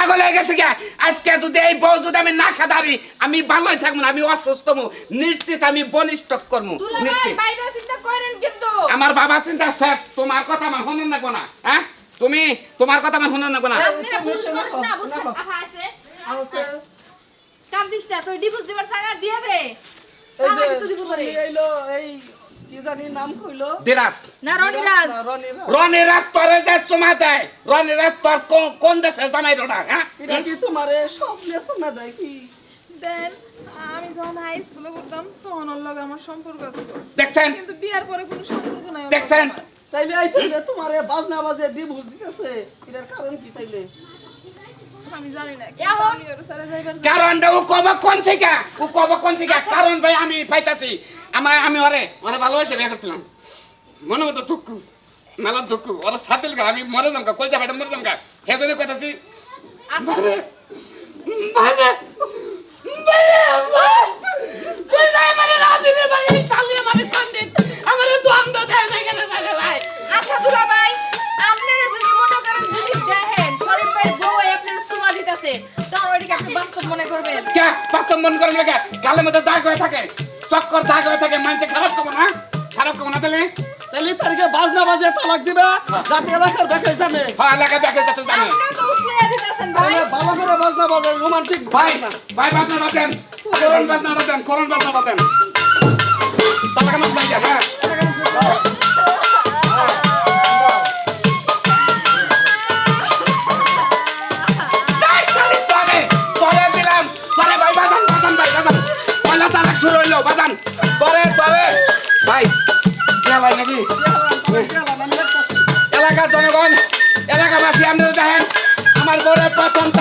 পাগল হয়ে গেছে গা আজকে যদি এই বউ যদি আমি না খাদারি আমি ভালোই থাকবো না আমি অসুস্থ হবো নিশ্চিত আমি বলিষ্ঠ করবো নিশ্চিত আমার বাবা চিন্তা শেষ তোমার কথা আমার শুনুন না না হ্যাঁ তুমি তোমার কথা আমার শুনুন না না আপনারা পুরুষ মানুষ না বুঝছেন আহা আছে কান্দিস না তুই ডিভোর্স দিবার সাগা দিয়ে দে আমার তো দিব করে এইলো এই কি জানি নাম কইলো দিরাস না রনিরাজ রনিরাজ তোরে যে সময় দেয় রনিরাজ তোর কোন দেশে জামাই রোডা হ্যাঁ এটা কি তোমারে সব লেসন না দেয় কি দেন আমি যখন হাই স্কুলে পড়তাম তখন ওর লগে আমার সম্পর্ক ছিল দেখছেন কিন্তু বিয়ার পরে কোনো সম্পর্ক নাই ওর দেখছেন লগে। তাইলে আইছে যে তোমারে বাজনা বাজে ডিভোর্স দিতেছে এটার কারণ কি তাইলে আমি জানি না এখন- আমি ওর সাথে যাইবার কারণটা ও কবে কোন থেকে কারণ ভাই আমি পাইতাছি আমি ওরে ভালোবাসে বিয়ে করছিলাম মনে মতো দুঃখু মেলা দুঃখু ওরা সাতিল গা আমি মরে যাম গা কলজা ভাইটা মরে যাম গা হে জন্য কইতাছি আচ্ছা ভাই তুই নাই মানে না দিলে ভাই এই শালি আমারে কোন দিন আমারে দ্বন্দ্ব দেয় না কেন ভাই আচ্ছা দুলা ভাই আপনারা যদি মনে করেন যদি দেখেন শরীফ ভাই বউ আপনার সুমা দিতেছে তখন ওইটাকে আপনি বাস্তব মনে করবেন কে বাস্তব মন করেন লাগা গালের মধ্যে দাগ হয়ে থাকে চক্কর দাগ হয়ে থাকে মানুষে খারাপ করবো না তাহলে তাইলে তারিখে বাজনা বাজে তালাক দিবে যাতে এলাকার বেকার জানে হ্যাঁ লাগা ব্যাগে যেতে জানে আপনারা তো উস্কাইয়া দিতেছেন ভাই তাহলে ভালো করে বাজনা বাজে রোমান্টিক ভাই ভাই বাজনা বাজেন করণ বাজনা বাজেন তাহলে কেমন ভাই হ্যাঁ যাই শালি তোরে দিলাম তোরে ভাই বাজান পয়লা তালাক শুরু হইলো বাজান তোরে ভাই খেলাই নাকি এলাকার জনগণ এলাকাবাসী আপনারা দেখেন আমার বড় প্রথম